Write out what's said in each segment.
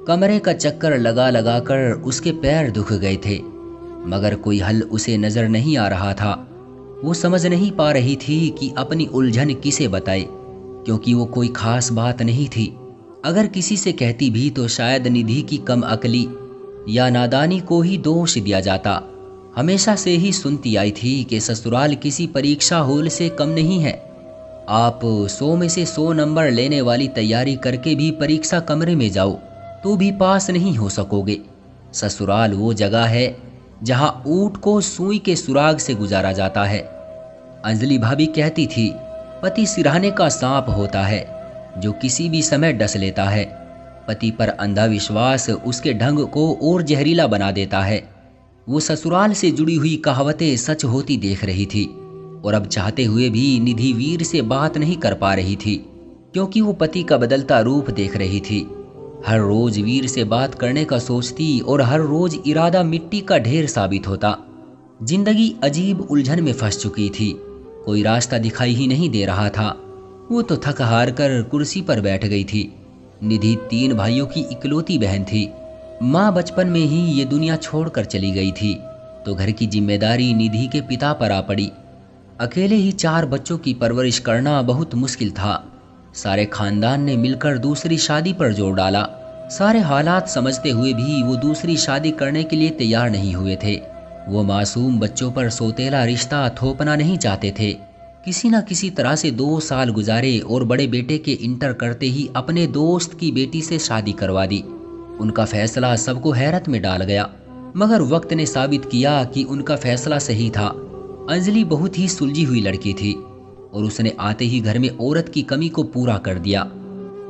कमरे का चक्कर लगा लगा कर उसके पैर दुख गए थे, मगर कोई हल उसे नजर नहीं आ रहा था। वो समझ नहीं पा रही थी कि अपनी उलझन किसे बताए, क्योंकि वो कोई खास बात नहीं थी। अगर किसी से कहती भी तो शायद निधि की कम अकली या नादानी को ही दोष दिया जाता। हमेशा से ही सुनती आई थी कि ससुराल किसी परीक्षा हॉल से कम नहीं है। आप 100 में से 100 नंबर लेने वाली तैयारी करके भी परीक्षा कमरे में जाओ तो भी पास नहीं हो सकोगे। ससुराल वो जगह है जहां ऊंट को सुई के सुराग से गुजारा जाता है। अंजलि भाभी कहती थी, पति सिरहाने का सांप होता है जो किसी भी समय डस लेता है। पति पर अंधा विश्वास उसके ढंग को और जहरीला बना देता है। वो ससुराल से जुड़ी हुई कहावतें सच होती देख रही थी, और अब चाहते हुए भी निधि वीर से बात नहीं कर पा रही थी, क्योंकि वो पति का बदलता रूप देख रही थी। हर रोज वीर से बात करने का सोचती और हर रोज इरादा मिट्टी का ढेर साबित होता। जिंदगी अजीब उलझन में फंस चुकी थी, कोई रास्ता दिखाई ही नहीं दे रहा था। वो तो थक हार कर कुर्सी पर बैठ गई थी। निधि 3 भाइयों की इकलौती बहन थी। माँ बचपन में ही ये दुनिया छोड़कर चली गई थी, तो घर की जिम्मेदारी निधि के पिता पर आ पड़ी। अकेले ही 4 बच्चों की परवरिश करना बहुत मुश्किल था। सारे खानदान ने मिलकर दूसरी शादी पर जोर डाला। सारे हालात समझते हुए भी वो दूसरी शादी करने के लिए तैयार नहीं हुए थे। वो मासूम बच्चों पर सौतेला रिश्ता थोपना नहीं चाहते थे। किसी न किसी तरह से 2 साल गुजारे और बड़े बेटे के इंटर करते ही अपने दोस्त की बेटी से शादी करवा दी। उनका फैसला सबको हैरत में डाल गया, मगर वक्त ने साबित किया कि उनका फैसला सही था। अंजलि बहुत ही सुलझी हुई लड़की थी और उसने आते ही घर में औरत की कमी को पूरा कर दिया।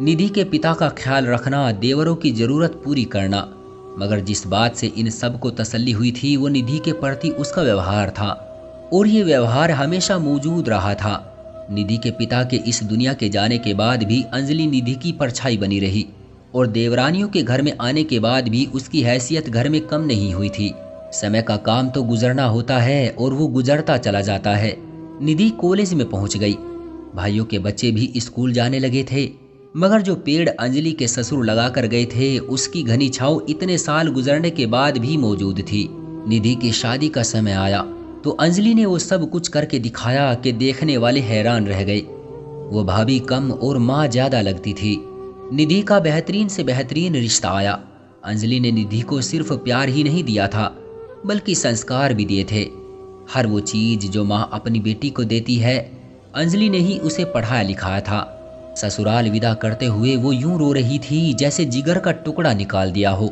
निधि के पिता का ख्याल रखना, देवरों की जरूरत पूरी करना, मगर जिस बात से इन सब को तसल्ली हुई थी वो निधि के प्रति उसका व्यवहार था, और ये व्यवहार हमेशा मौजूद रहा था। निधि के पिता के इस दुनिया के जाने के बाद भी अंजलि निधि की परछाई बनी रही, और देवरानियों के घर में आने के बाद भी उसकी हैसियत घर में कम नहीं हुई थी। समय का काम तो गुजरना होता है और वो गुजरता चला जाता है। निधि कॉलेज में पहुंच गई। भाइयों के बच्चे भी स्कूल जाने लगे थे, मगर जो पेड़ अंजलि के ससुर लगा कर गए थे उसकी घनी छांव इतने साल गुजरने के बाद भी मौजूद थी। निधि की शादी का समय आया तो अंजलि ने वो सब कुछ करके दिखाया कि देखने वाले हैरान रह गए। वो भाभी कम और माँ ज्यादा लगती थी। निधि का बेहतरीन से बेहतरीन रिश्ता आया। अंजलि ने निधि को सिर्फ प्यार ही नहीं दिया था, बल्कि संस्कार भी दिए थे। हर वो चीज जो माँ अपनी बेटी को देती है, अंजलि ने ही उसे पढ़ाया लिखाया था। ससुराल विदा करते हुए वो यूं रो रही थी जैसे जिगर का टुकड़ा निकाल दिया हो।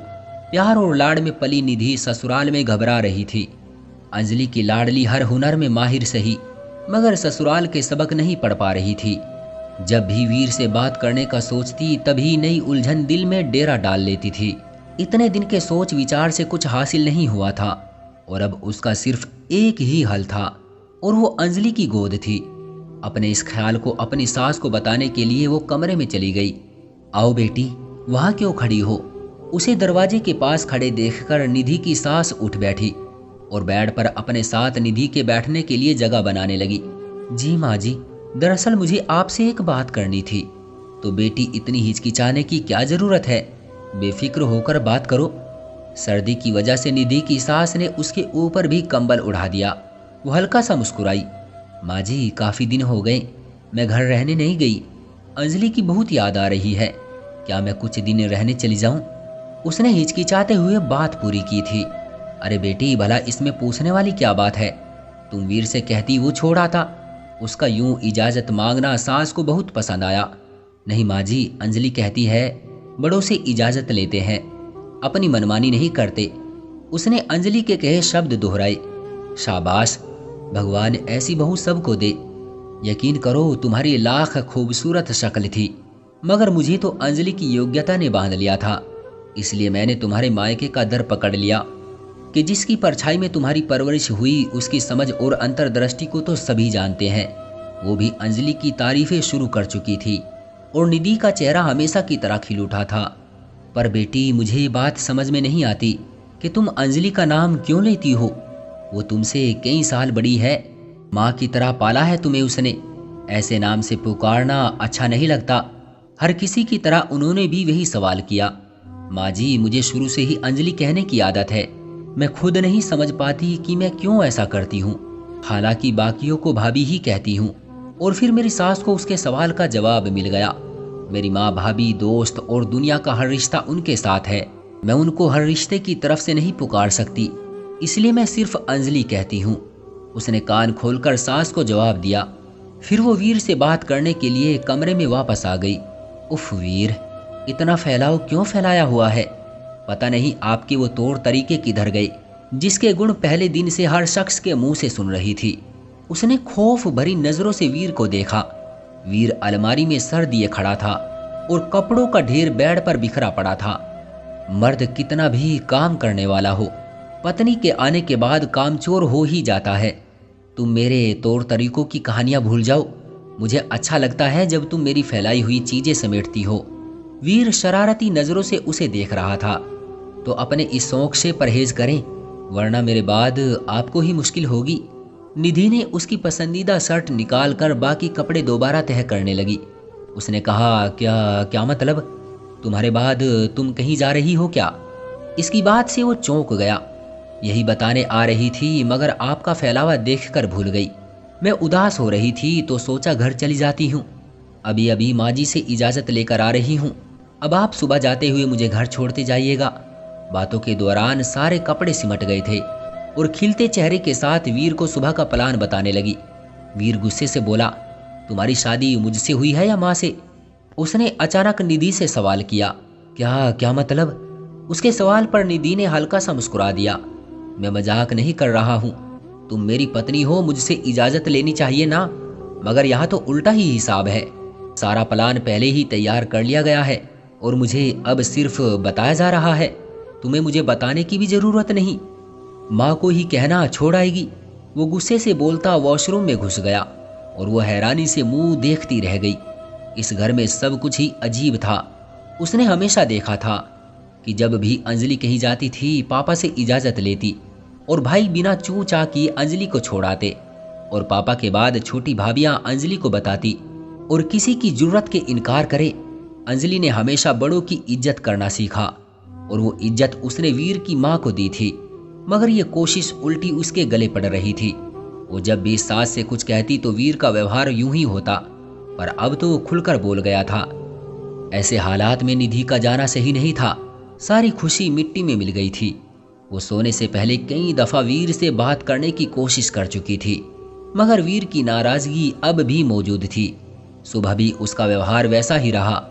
प्यार और लाड़ में पली निधि ससुराल में घबरा रही थी। अंजलि की लाडली हर हुनर में माहिर सही, मगर ससुराल के सबक नहीं पढ़ पा रही थी। जब भी वीर से बात करने का सोचती तभी नई उलझन दिल में डेरा डाल लेती थी। इतने दिन के सोच विचार से कुछ हासिल नहीं हुआ था, और अब उसका सिर्फ एक ही हल था, और वो अंजलि की गोद थी। अपने इस ख्याल को अपनी सास को बताने के लिए वो कमरे में चली गई। आओ बेटी, वहां क्यों खड़ी हो? उसे दरवाजे के पास खड़े देखकर निधि की सास उठ बैठी और बेड पर अपने साथ निधि के बैठने के लिए जगह बनाने लगी। जी माँ जी, दरअसल मुझे आपसे एक बात करनी थी। तो बेटी, इतनी हिचकिचाने की क्या जरूरत है? बेफिक्र होकर बात करो। सर्दी की वजह से निधि की सास ने उसके ऊपर भी कंबल उड़ा दिया। वो हल्का सा मुस्कुराई। माँ जी, काफी दिन हो गए, मैं घर रहने नहीं गई। अंजलि की बहुत याद आ रही है, क्या मैं कुछ दिन रहने चली जाऊं? उसने हिचकिचाते हुए बात पूरी की थी। अरे बेटी, भला इसमें पूछने वाली क्या बात है? तुम वीर से कहती वो छोड़ आता। उसका यूं इजाजत मांगना सास को बहुत पसंद आया। नहीं माँ जी, अंजलि कहती है बड़ों से इजाजत लेते हैं, अपनी मनमानी नहीं करते। उसने अंजलि के कहे शब्द दोहराए। शाबाश, भगवान ऐसी बहू सबको दे। यकीन करो, तुम्हारी लाख खूबसूरत शक्ल थी, मगर मुझे तो अंजलि की योग्यता ने बांध लिया था। इसलिए मैंने तुम्हारे मायके का दर पकड़ लिया कि जिसकी परछाई में तुम्हारी परवरिश हुई उसकी समझ और अंतर्दृष्टि को तो सभी जानते हैं। वो भी अंजलि की तारीफें शुरू कर चुकी थी और निधि का चेहरा हमेशा की तरह खिल उठा था। पर बेटी, मुझे ये बात समझ में नहीं आती कि तुम अंजलि का नाम क्यों लेती हो? वो तुमसे कई साल बड़ी है, माँ की तरह पाला है तुम्हें उसने। ऐसे नाम से पुकारना अच्छा नहीं लगता। हर किसी की तरह उन्होंने भी वही सवाल किया। माँ जी, मुझे शुरू से ही अंजलि कहने की आदत है। मैं खुद नहीं समझ पाती कि मैं क्यों ऐसा करती हूँ। हालांकि बाकियों को भाभी ही कहती हूँ। और फिर मेरी सास को उसके सवाल का जवाब मिल गया। मेरी माँ, भाभी, दोस्त और दुनिया का हर रिश्ता उनके साथ है। मैं उनको हर रिश्ते की तरफ से नहीं पुकार सकती, इसलिए मैं सिर्फ अंजलि कहती हूँ। उसने कान खोलकर सास को जवाब दिया। फिर वो वीर से बात करने के लिए कमरे में वापस आ गई। उफ वीर, इतना फैलाव क्यों फैलाया हुआ है? पता नहीं आपके वो तौर तरीके किधर गए जिसके गुण पहले दिन से हर शख्स के मुंह से सुन रही थी। उसने खौफ भरी नजरों से वीर को देखा। वीर अलमारी में सर दिए खड़ा था और कपड़ों का ढेर बेड पर बिखरा पड़ा था। मर्द कितना भी काम करने वाला हो, पत्नी के आने के बाद कामचोर हो ही जाता है। तुम मेरे तौर तरीकों की कहानियां भूल जाओ। मुझे अच्छा लगता है जब तुम मेरी फैलाई हुई चीजें समेटती हो। वीर शरारती नजरों से उसे देख रहा था। तो अपने इस शौक से परहेज करें, वरना मेरे बाद आपको ही मुश्किल होगी। निधि ने उसकी पसंदीदा शर्ट निकालकर बाकी कपड़े दोबारा तह करने लगी। उसने कहा, क्या क्या मतलब? तुम्हारे बाद तुम कहीं जा रही हो क्या? इसकी बात से वो चौंक गया। यही बताने आ रही थी, मगर आपका फैलावा देखकर भूल गई। मैं उदास हो रही थी तो सोचा घर चली जाती हूँ। अभी अभी माँ जी से इजाज़त लेकर आ रही हूँ। अब आप सुबह जाते हुए मुझे घर छोड़ते जाइएगा। बातों के दौरान सारे कपड़े सिमट गए थे और खिलते चेहरे के साथ वीर को सुबह का प्लान बताने लगी। वीर गुस्से से बोला, तुम्हारी शादी मुझसे हुई है या माँ से? उसने अचानक निधि से सवाल किया। क्या क्या मतलब? उसके सवाल पर निधि ने हल्का सा मुस्कुरा दिया। मैं मजाक नहीं कर रहा हूँ। तुम मेरी पत्नी हो, मुझसे इजाजत लेनी चाहिए ना। मगर यहाँ तो उल्टा ही हिसाब है। सारा प्लान पहले ही तैयार कर लिया गया है और मुझे अब सिर्फ बताया जा रहा है। तुम्हें मुझे बताने की भी जरूरत नहीं। माँ को ही कहना छोड़ आएगी। वो गुस्से से बोलता वॉशरूम में घुस गया और वो हैरानी से मुंह देखती रह गई। इस घर में सब कुछ ही अजीब था। उसने हमेशा देखा था कि जब भी अंजलि कहीं जाती थी, पापा से इजाज़त लेती और भाई बिना चू चा किए अंजलि को छोड़ाते, और पापा के बाद छोटी भाभियां अंजलि को बताती और किसी की जरूरत के इनकार करे। अंजलि ने हमेशा बड़ों की इज्जत करना सीखा और वो इज्जत उसने वीर की माँ को दी थी। मगर ये कोशिश उल्टी उसके गले पड़ रही थी। वो जब भी सास से कुछ कहती तो वीर का व्यवहार यूं ही होता, पर अब तो वो खुलकर बोल गया था। ऐसे हालात में निधि का जाना सही नहीं था। सारी खुशी मिट्टी में मिल गई थी। वो सोने से पहले कई दफा वीर से बात करने की कोशिश कर चुकी थी, मगर वीर की नाराजगी अब भी मौजूद थी। सुबह भी उसका व्यवहार वैसा ही रहा।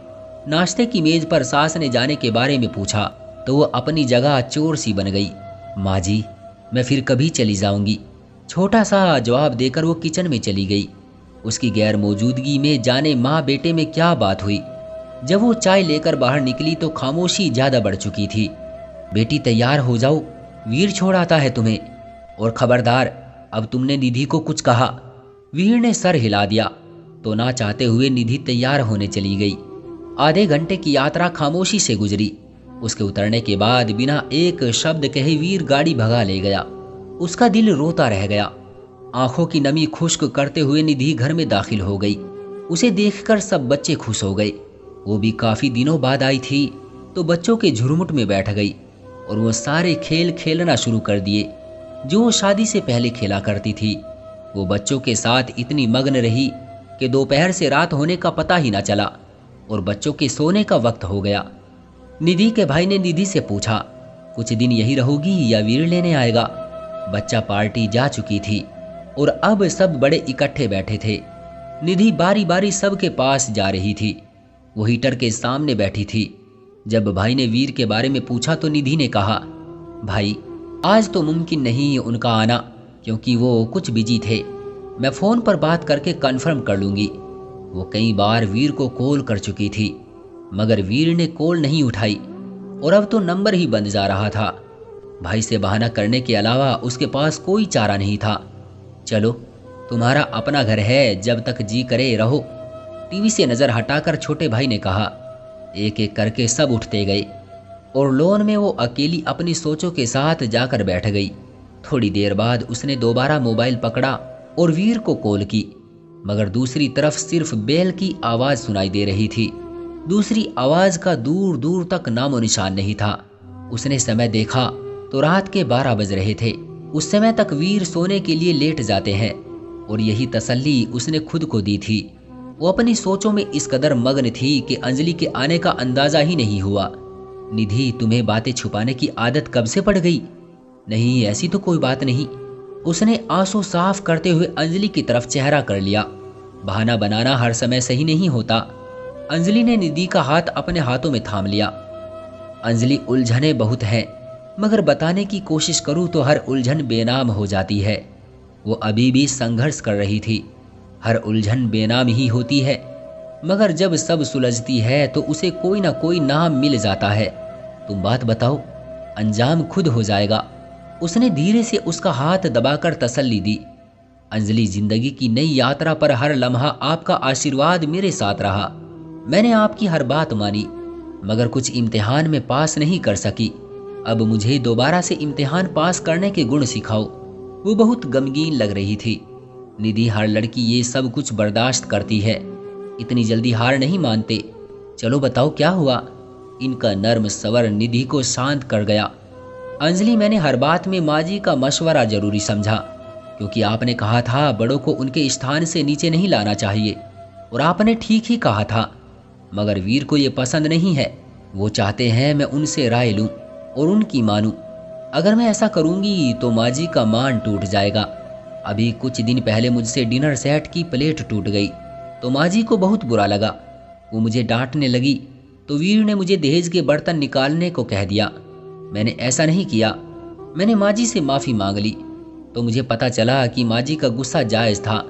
नाश्ते की मेज पर सास ने जाने के बारे में पूछा तो वो अपनी जगह चोर सी बन गई। माँ जी, मैं फिर कभी चली जाऊंगी, छोटा सा जवाब देकर वो किचन में चली गई। उसकी गैर मौजूदगी में जाने माँ बेटे में क्या बात हुई। जब वो चाय लेकर बाहर निकली तो खामोशी ज्यादा बढ़ चुकी थी। बेटी तैयार हो जाओ, वीर छोड़ आता है तुम्हें। और खबरदार, अब तुमने निधि को कुछ कहा। वीर ने सर हिला दिया तो ना चाहते हुए निधि तैयार होने चली गई। आधे घंटे की यात्रा खामोशी से गुजरी। उसके उतरने के बाद बिना एक शब्द कहे वीर गाड़ी भगा ले गया। उसका दिल रोता रह गया। आंखों की नमी खुश्क करते हुए निधि घर में दाखिल हो गई। उसे देखकर सब बच्चे खुश हो गए। वो भी काफी दिनों बाद आई थी तो बच्चों के झुरमुट में बैठ गई और वो सारे खेल खेलना शुरू कर दिए जो वो शादी से पहले खेला करती थी। वो बच्चों के साथ इतनी मग्न रही कि दोपहर से रात होने का पता ही ना चला और बच्चों के सोने का वक्त हो गया। निधि के भाई ने निधि से पूछा, कुछ दिन यही रहोगी या वीर लेने आएगा? बच्चा पार्टी जा चुकी थी और अब सब बड़े इकट्ठे बैठे थे। निधि बारी बारी सबके पास जा रही थी। वो हीटर के सामने बैठी थी। जब भाई ने वीर के बारे में पूछा तो निधि ने कहा, भाई आज तो मुमकिन नहीं उनका आना, क्योंकि वो कुछ बिजी थे। मैं फ़ोन पर बात करके कंफर्म कर लूँगी। वो कई बार वीर को कॉल कर चुकी थी, मगर वीर ने कॉल नहीं उठाई और अब तो नंबर ही बंद जा रहा था। भाई से बहाना करने के अलावा उसके पास कोई चारा नहीं था। चलो, तुम्हारा अपना घर है, जब तक जी करे रहो। टीवी से नज़र हटाकर छोटे भाई ने कहा। एक एक करके सब उठते गए और लॉन में वो अकेली अपनी सोचों के साथ जाकर बैठ गई। थोड़ी देर बाद उसने दोबारा मोबाइल पकड़ा और वीर को कॉल की, मगर दूसरी तरफ सिर्फ बेल की आवाज़ सुनाई दे रही थी। दूसरी आवाज का दूर दूर तक नामो निशान नहीं था। उसने समय देखा तो रात के 12 बज रहे थे। उस समय तक वीर सोने के लिए लेट जाते हैं, और यही तसल्ली उसने खुद को दी थी। वो अपनी सोचों में इस कदर मग्न थी कि अंजलि के आने का अंदाजा ही नहीं हुआ। निधि, तुम्हें बातें छुपाने की आदत कब से पड़ गई? नहीं, ऐसी तो कोई बात नहीं। उसने आंसू साफ करते हुए अंजलि की तरफ चेहरा कर लिया। बहाना बनाना हर समय सही नहीं होता। अंजलि ने निधि का हाथ अपने हाथों में थाम लिया। अंजलि, उलझने बहुत हैं, मगर बताने की कोशिश करूं तो हर उलझन बेनाम हो जाती है। वो अभी भी संघर्ष कर रही थी। हर उलझन बेनाम ही होती है, मगर जब सब सुलझती है तो उसे कोई ना कोई नाम मिल जाता है। तुम बात बताओ, अंजाम खुद हो जाएगा। उसने धीरे से उसका हाथ दबाकर तसल्ली दी। अंजलि, जिंदगी की नई यात्रा पर हर लम्हा आपका आशीर्वाद मेरे साथ रहा। मैंने आपकी हर बात मानी, मगर कुछ इम्तिहान में पास नहीं कर सकी। अब मुझे दोबारा से इम्तिहान पास करने के गुण सिखाओ। वो बहुत गमगीन लग रही थी। निधि, हर लड़की ये सब कुछ बर्दाश्त करती है, इतनी जल्दी हार नहीं मानते। चलो बताओ क्या हुआ? इनका नर्म स्वर निधि को शांत कर गया। अंजलि, मैंने हर बात में माँ जी का मशवरा जरूरी समझा, क्योंकि आपने कहा था बड़ों को उनके स्थान से नीचे नहीं लाना चाहिए, और आपने ठीक ही कहा था। मगर वीर को ये पसंद नहीं है। वो चाहते हैं मैं उनसे राय लूं और उनकी मानूं। अगर मैं ऐसा करूंगी तो माँ जी का मान टूट जाएगा। अभी कुछ दिन पहले मुझसे डिनर सेट की प्लेट टूट गई तो माँ जी को बहुत बुरा लगा। वो मुझे डांटने लगी तो वीर ने मुझे दहेज के बर्तन निकालने को कह दिया। मैंने ऐसा नहीं किया। मैंने माँ जी से माफ़ी मांग ली तो मुझे पता चला कि माँ जी का गुस्सा जायज़ था,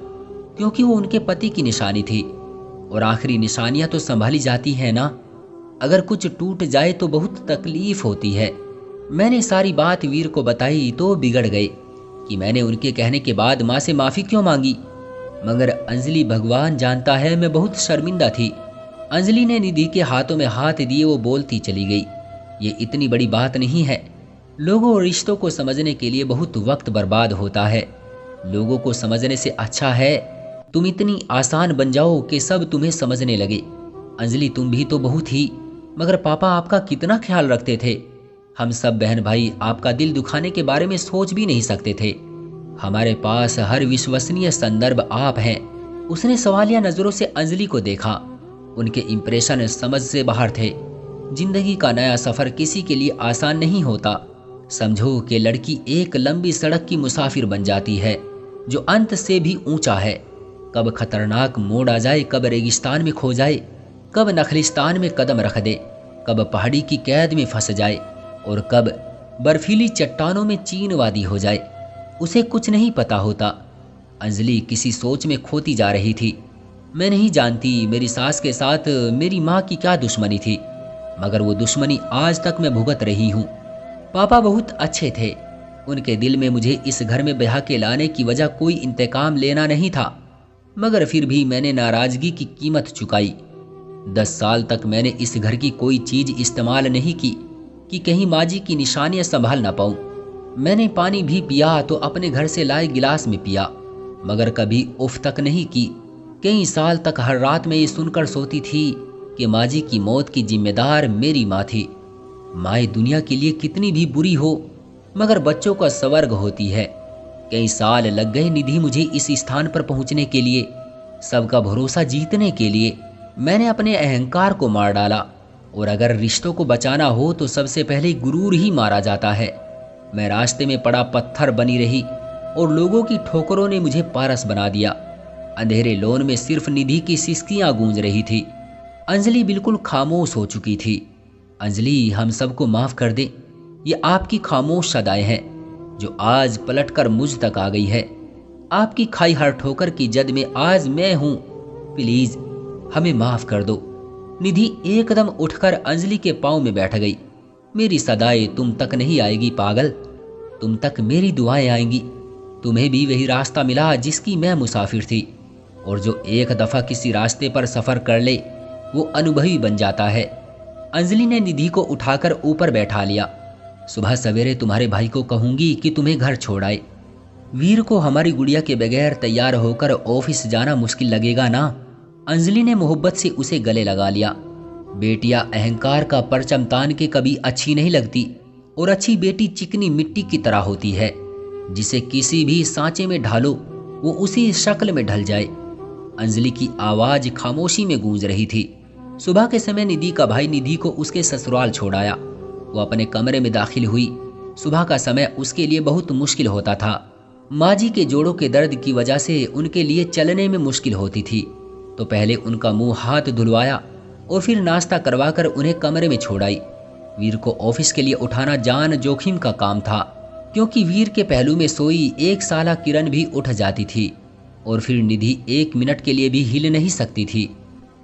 क्योंकि वो उनके पति की निशानी थी, और आखिरी निशानियाँ तो संभाली जाती हैं ना। अगर कुछ टूट जाए तो बहुत तकलीफ होती है। मैंने सारी बात वीर को बताई तो बिगड़ गए कि मैंने उनके कहने के बाद माँ से माफ़ी क्यों मांगी। मगर अंजलि, भगवान जानता है मैं बहुत शर्मिंदा थी। अंजलि ने निधि के हाथों में हाथ दिए वो बोलती चली गई। ये इतनी बड़ी बात नहीं है। लोगों और रिश्तों को समझने के लिए बहुत वक्त बर्बाद होता है। लोगों को समझने से अच्छा है तुम इतनी आसान बन जाओ कि सब तुम्हें समझने लगे। अंजलि, तुम भी तो बहुत ही, मगर पापा आपका कितना ख्याल रखते थे। हम सब बहन भाई आपका दिल दुखाने के बारे में सोच भी नहीं सकते थे। हमारे पास हर विश्वसनीय संदर्भ आप हैं। उसने सवालिया नजरों से अंजलि को देखा। उनके इंप्रेशन समझ से बाहर थे। जिंदगी का नया सफर किसी के लिए आसान नहीं होता। समझो कि लड़की एक लंबी सड़क की मुसाफिर बन जाती है जो अंत से भी ऊंचा है। कब खतरनाक मोड़ आ जाए, कब रेगिस्तान में खो जाए, कब नखलिस्तान में कदम रख दे, कब पहाड़ी की कैद में फंस जाए, और कब बर्फीली चट्टानों में चीन वादी हो जाए, उसे कुछ नहीं पता होता। अंजलि किसी सोच में खोती जा रही थी। मैं नहीं जानती मेरी सास के साथ मेरी माँ की क्या दुश्मनी थी, मगर वो दुश्मनी आज तक मैं भुगत रही हूँ। पापा बहुत अच्छे थे। उनके दिल में मुझे इस घर में ब्याह के लाने की वजह कोई इंतकाम लेना नहीं था, मगर फिर भी मैंने नाराजगी की कीमत चुकाई। 10 साल तक मैंने इस घर की कोई चीज इस्तेमाल नहीं की कि कहीं माँ जी की निशानियां संभाल ना पाऊं। मैंने पानी भी पिया तो अपने घर से लाए गिलास में पिया, मगर कभी उफ तक नहीं की। कई साल तक हर रात में ये सुनकर सोती थी कि माँ जी की मौत की जिम्मेदार मेरी माँ थी। माँ दुनिया के लिए कितनी भी बुरी हो, मगर बच्चों का स्वर्ग होती है। कई साल लग गए निधि मुझे इस स्थान पर पहुंचने के लिए, सबका भरोसा जीतने के लिए। मैंने अपने अहंकार को मार डाला, और अगर रिश्तों को बचाना हो तो सबसे पहले गुरूर ही मारा जाता है। मैं रास्ते में पड़ा पत्थर बनी रही और लोगों की ठोकरों ने मुझे पारस बना दिया। अंधेरे लोन में सिर्फ निधि की सिसकियां गूंज रही थी। अंजलि बिल्कुल खामोश हो चुकी थी। अंजलि, हम सबको माफ कर दे। ये आपकी खामोश सदाएं हैं जो आज पलटकर मुझ तक आ गई है। आपकी खाई हर ठोकर की जद में आज मैं हूं। प्लीज हमें माफ कर दो। निधि एकदम उठकर अंजलि के पांव में बैठ गई। मेरी सदाएं तुम तक नहीं आएगी पागल, तुम तक मेरी दुआएं आएंगी। तुम्हें भी वही रास्ता मिला जिसकी मैं मुसाफिर थी, और जो एक दफा किसी रास्ते पर सफर कर ले वो अनुभवी बन जाता है। अंजलि ने निधि को उठाकर ऊपर बैठा लिया। सुबह सवेरे तुम्हारे भाई को कहूंगी कि तुम्हें घर छोड़ आए। वीर को हमारी गुड़िया के बगैर तैयार होकर ऑफिस जाना मुश्किल लगेगा ना। अंजलि ने मोहब्बत से उसे गले लगा लिया। बेटियां अहंकार का परचम तान के कभी अच्छी नहीं लगती, और अच्छी बेटी चिकनी मिट्टी की तरह होती है, जिसे किसी भी सांचे में ढालो वो उसी शक्ल में ढल जाए। अंजलि की आवाज खामोशी में गूंज रही थी। सुबह के समय निधि का भाई निधि को उसके ससुराल छोड़ आया। वो अपने कमरे में दाखिल हुई। सुबह का समय उसके लिए बहुत मुश्किल होता था। माँ जी के जोड़ों के दर्द की वजह से उनके लिए चलने में मुश्किल होती थी। तो पहले उनका मुंह हाथ धुलवाया और फिर नाश्ता करवाकर उन्हें कमरे में छोड़ आई। वीर को ऑफिस के लिए उठाना जान जोखिम का काम था, क्योंकि वीर के पहलू में सोई 1 साल किरण भी उठ जाती थी और फिर निधि 1 मिनट के लिए भी हिल नहीं सकती थी।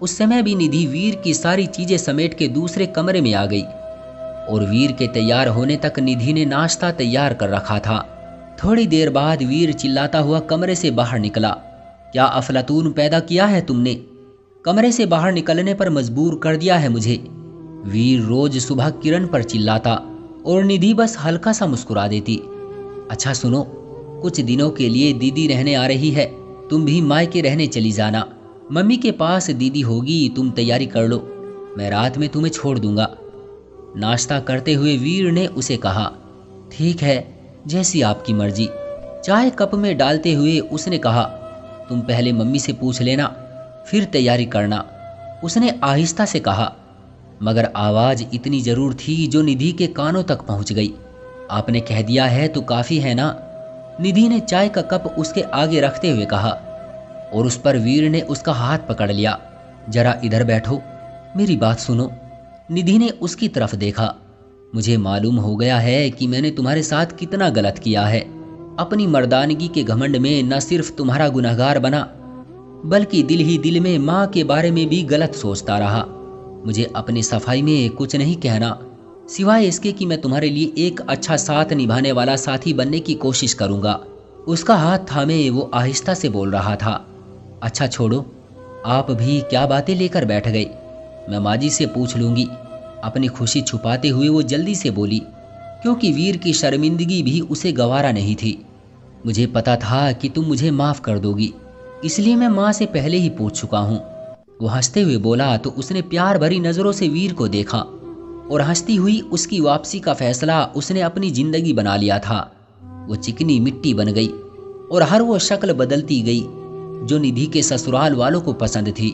उस समय भी निधि वीर की सारी चीजें समेट के दूसरे कमरे में आ गई और वीर के तैयार होने तक निधि ने नाश्ता तैयार कर रखा था। थोड़ी देर बाद वीर चिल्लाता हुआ कमरे से बाहर निकला। क्या अफलातून पैदा किया है तुमने? कमरे से बाहर निकलने पर मजबूर कर दिया है मुझे। वीर रोज सुबह किरण पर चिल्लाता और निधि बस हल्का सा मुस्कुरा देती। अच्छा सुनो, कुछ दिनों के लिए दीदी रहने आ रही है, तुम भी मायके रहने चली जाना। मम्मी के पास दीदी होगी, तुम तैयारी कर लो, मैं रात में तुम्हें छोड़ दूंगा। नाश्ता करते हुए वीर ने उसे कहा, ठीक है, जैसी आपकी मर्जी। चाय कप में डालते हुए उसने कहा, तुम पहले मम्मी से पूछ लेना, फिर तैयारी करना। उसने आहिस्ता से कहा, मगर आवाज इतनी जरूर थी जो निधि के कानों तक पहुंच गई। आपने कह दिया है तो काफी है ना? निधि ने चाय का कप उसके आगे रखते हुए कहा और उस पर वीर ने उसका हाथ पकड़ लिया। जरा इधर बैठो, मेरी बात सुनो। निधि ने उसकी तरफ देखा। मुझे मालूम हो गया है कि मैंने तुम्हारे साथ कितना गलत किया है। अपनी मर्दानगी के घमंड में न सिर्फ तुम्हारा गुनहगार बना, बल्कि दिल ही दिल में माँ के बारे में भी गलत सोचता रहा। मुझे अपनी सफाई में कुछ नहीं कहना, सिवाय इसके कि मैं तुम्हारे लिए एक अच्छा साथ निभाने वाला साथी बनने की कोशिश करूंगा। उसका हाथ थामे वो आहिस्ता से बोल रहा था, अच्छा छोड़ो, आप भी क्या बातें लेकर बैठ गए? मैं माँ जी से पूछ लूंगी। अपनी खुशी छुपाते हुए वो जल्दी से बोली, क्योंकि वीर की शर्मिंदगी भी उसे गवारा नहीं थी। मुझे पता था कि तुम मुझे माफ कर दोगी, इसलिए मैं माँ से पहले ही पूछ चुका हूँ। वो हंसते हुए बोला तो उसने प्यार भरी नजरों से वीर को देखा और हंसती हुई उसकी वापसी का फैसला उसने अपनी जिंदगी बना लिया था। वो चिकनी मिट्टी बन गई और हर वो शक्ल बदलती गई जो निधि के ससुराल वालों को पसंद थी।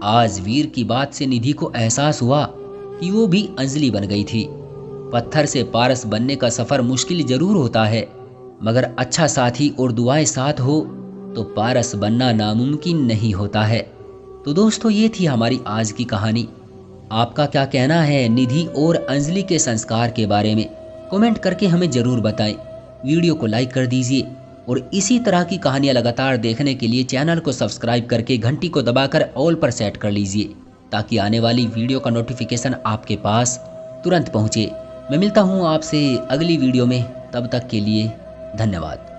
आज वीर की बात से निधि को एहसास हुआ कि वो भी अंजलि बन गई थी। पत्थर से पारस बनने का सफर मुश्किल जरूर होता है, मगर अच्छा साथी और दुआएं साथ हो तो पारस बनना नामुमकिन नहीं होता है। तो दोस्तों, ये थी हमारी आज की कहानी। आपका क्या कहना है निधि और अंजलि के संस्कार के बारे में? कमेंट करके हमें जरूर बताएं। वीडियो को लाइक कर दीजिए और इसी तरह की कहानियां लगातार देखने के लिए चैनल को सब्सक्राइब करके घंटी को दबाकर ऑल पर सेट कर लीजिए, ताकि आने वाली वीडियो का नोटिफिकेशन आपके पास तुरंत पहुंचे। मैं मिलता हूं आपसे अगली वीडियो में, तब तक के लिए धन्यवाद।